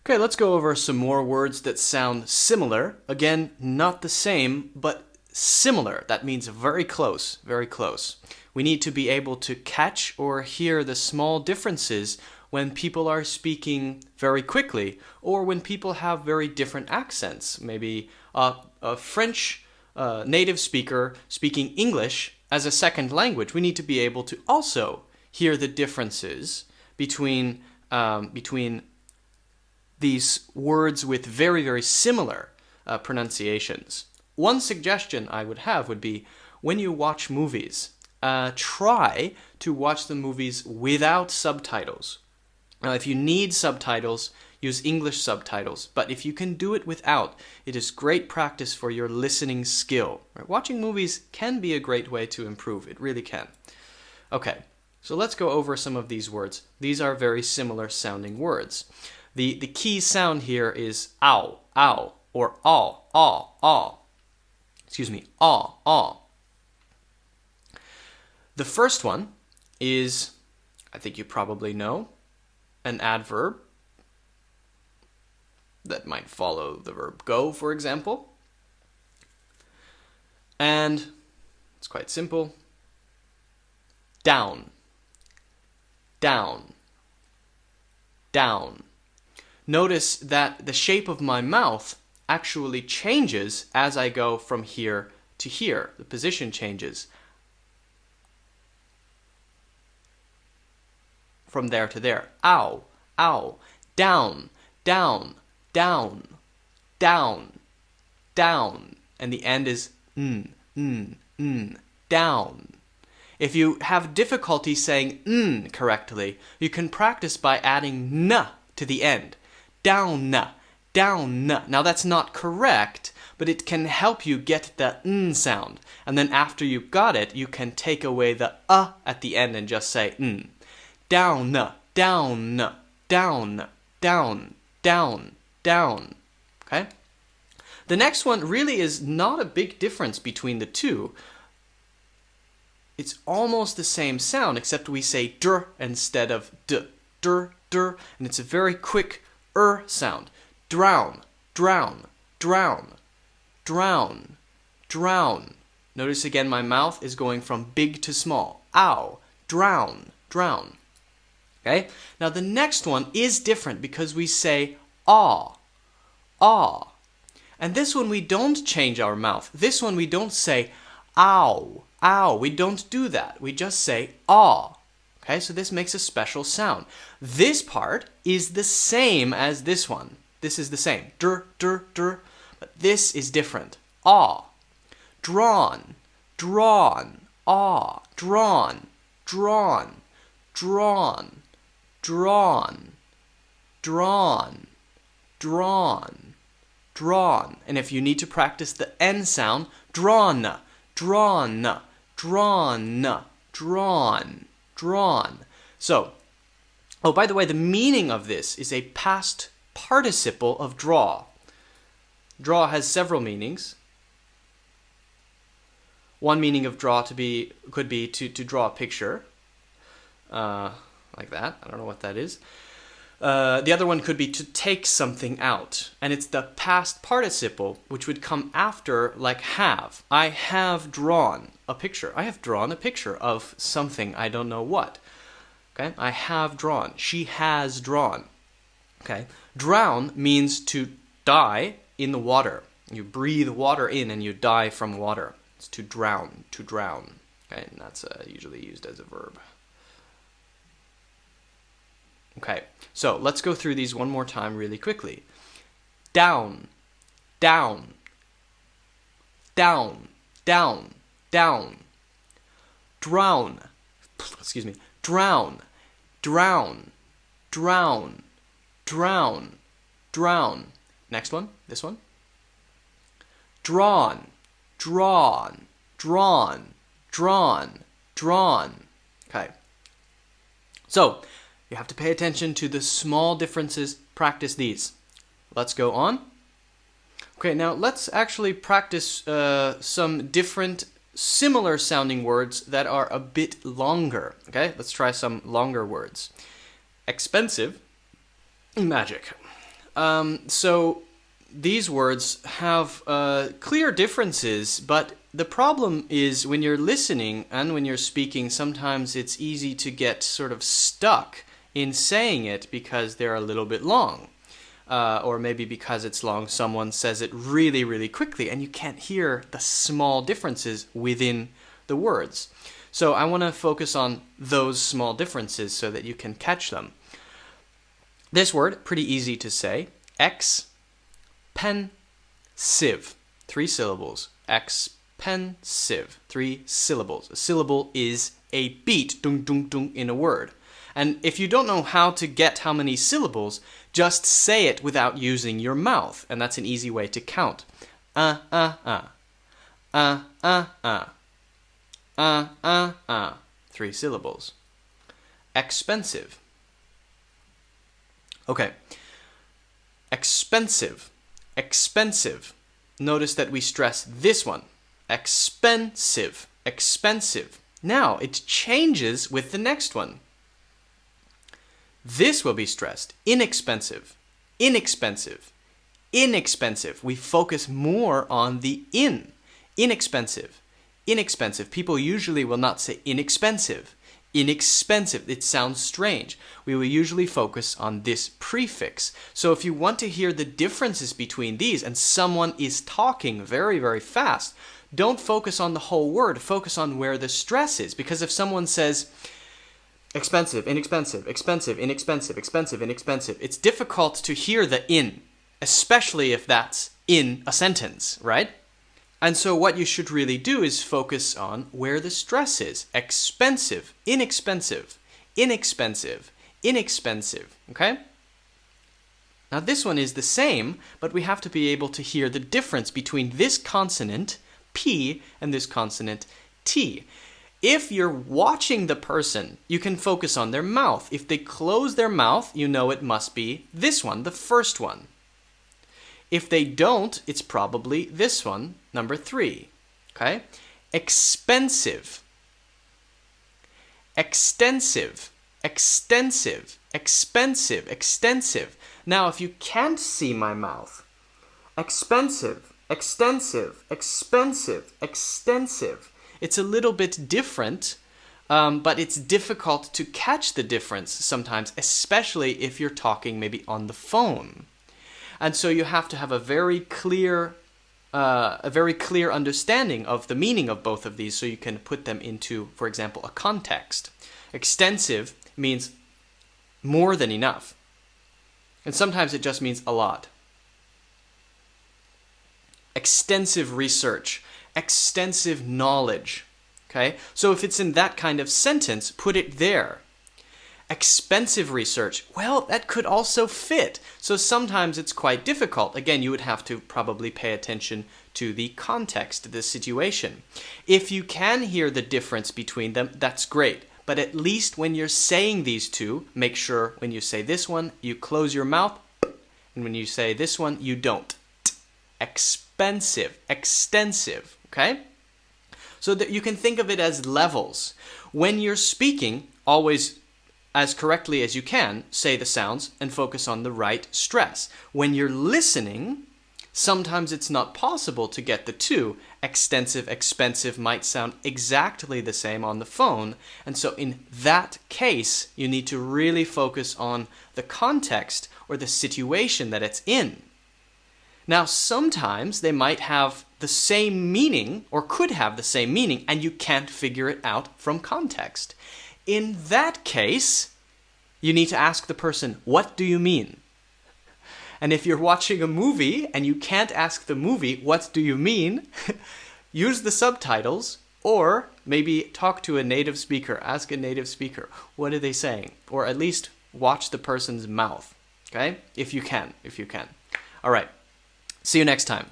Okay, let's go over some more words that sound similar. Again, not the same, but similar. That means very close, very close. We need to be able to catch or hear the small differences when people are speaking very quickly or when people have very different accents. Maybe a French native speaker speaking English as a second language. We need to be able to also hear the differences between these words with very, very similar pronunciations. One suggestion I would have would be when you watch movies, try to watch the movies without subtitles. Now, if you need subtitles, use English subtitles. But if you can do it without, it is great practice for your listening skill. Right? Watching movies can be a great way to improve. It really can. Okay, so let's go over some of these words. These are very similar sounding words. The key sound here is ow, ow, or aw, aw, aw. Excuse me, aw, aw. The first one is, I think you probably know, an adverb that might follow the verb go, for example. And it's quite simple. Down, down, down. Notice that the shape of my mouth actually changes as I go from here to here. The position changes from there to there. Ow, ow, down, down, down, down, down. And the end is down. If you have difficulty saying correctly, you can practice by adding n to the end. Down, down. Now that's not correct, but it can help you get the n sound. And then after you've got it, you can take away the at the end and just say n. Down, down, down, down, down, down. Okay? The next one really is not a big difference between the two. It's almost the same sound, except we say dr instead of d. Dr, dr, and it's a very quick sound. Drown, drown, drown, drown, drown. Notice again my mouth is going from big to small. Ow, drown, drown. Okay? Now the next one is different because we say aw, aw. And this one we don't change our mouth. This one we don't say ow, ow. We don't do that. We just say aw. Okay, so this makes a special sound. This part is the same as this one. This is the same. Dr, dr, dr. But this is different. Aw. Drawn, drawn, aw. Drawn, drawn, drawn, drawn, drawn, drawn, drawn. And if you need to practice the N sound, drawn, drawn, drawn, drawn, drawn. So, oh, by the way, the meaning of this is a past participle of draw. Draw has several meanings. One meaning of draw could be to draw a picture, like that. I don't know what that is. The other one could be to take something out, and it's the past participle, which would come after, like have. I have drawn a picture. I have drawn a picture of something, I don't know what. Okay, I have drawn. She has drawn. Okay, drown means to die in the water. You breathe water in and you die from water. It's to drown, to drown. Okay, and that's usually used as a verb. Okay, so let's go through these one more time really quickly. Down, down, down, down, down. Drown, excuse me, drown, drown, drown, drown, drown. Next one, this one. Drawn, drawn, drawn, drawn, drawn. Okay. So, you have to pay attention to the small differences. Practice these. Let's go on. Okay, now let's actually practice some different similar sounding words that are a bit longer. Okay, let's try some longer words. Expensive, magic. So these words have clear differences, but the problem is when you're listening and when you're speaking, sometimes it's easy to get sort of stuck in saying it because they're a little bit long. Or maybe because it's long, someone says it really, really quickly, and you can't hear the small differences within the words. So I want to focus on those small differences so that you can catch them. This word, pretty easy to say, expensive, 3 syllables. Expensive, 3 syllables. A syllable is a beat, dung, dung, dung, in a word. And if you don't know how to get how many syllables, just say it without using your mouth. And that's an easy way to count. 3 syllables. Expensive. Okay. Expensive. Expensive. Notice that we stress this one. Expensive. Expensive. Now it changes with the next one. This will be stressed. Inexpensive. Inexpensive. Inexpensive. We focus more on the in. Inexpensive. Inexpensive. People usually will not say inexpensive. Inexpensive. It sounds strange. We will usually focus on this prefix. So if you want to hear the differences between these and someone is talking very, very fast, don't focus on the whole word. Focus on where the stress is. Because if someone says expensive, inexpensive, expensive, inexpensive, expensive, inexpensive, it's difficult to hear the in, especially if that's in a sentence, right? And so what you should really do is focus on where the stress is. Expensive, inexpensive, inexpensive, inexpensive, okay? Now this one is the same, but we have to be able to hear the difference between this consonant, P, and this consonant, T. If you're watching the person, you can focus on their mouth. If they close their mouth, you know it must be this one, the first one. If they don't, it's probably this one, number 3. Okay? Expensive. Extensive. Extensive. Expensive. Extensive. Now, if you can't see my mouth, expensive, extensive, expensive, extensive. It's a little bit different, but it's difficult to catch the difference sometimes, especially if you're talking maybe on the phone. And so you have to have a very clear understanding of the meaning of both of these so you can put them into, for example, a context. Extensive means more than enough. And sometimes it just means a lot. Extensive research, extensive knowledge. Okay? So if it's in that kind of sentence, put it there. Expensive research, well, that could also fit. So sometimes it's quite difficult. Again, you would have to probably pay attention to the context, the situation. If you can hear the difference between them, that's great. But at least when you're saying these two, make sure when you say this one, you close your mouth, and when you say this one, you don't. Expensive, extensive, okay? So that you can think of it as levels. When you're speaking, always as correctly as you can, say the sounds and focus on the right stress. When you're listening, sometimes it's not possible to get the two. Extensive, expensive might sound exactly the same on the phone. And so in that case, you need to really focus on the context or the situation that it's in. Now, sometimes they might have the same meaning or could have the same meaning and you can't figure it out from context. In that case, you need to ask the person, what do you mean? And if you're watching a movie and you can't ask the movie, what do you mean? Use the subtitles or maybe talk to a native speaker. Ask a native speaker, what are they saying? Or at least watch the person's mouth, okay? If you can. All right. See you next time.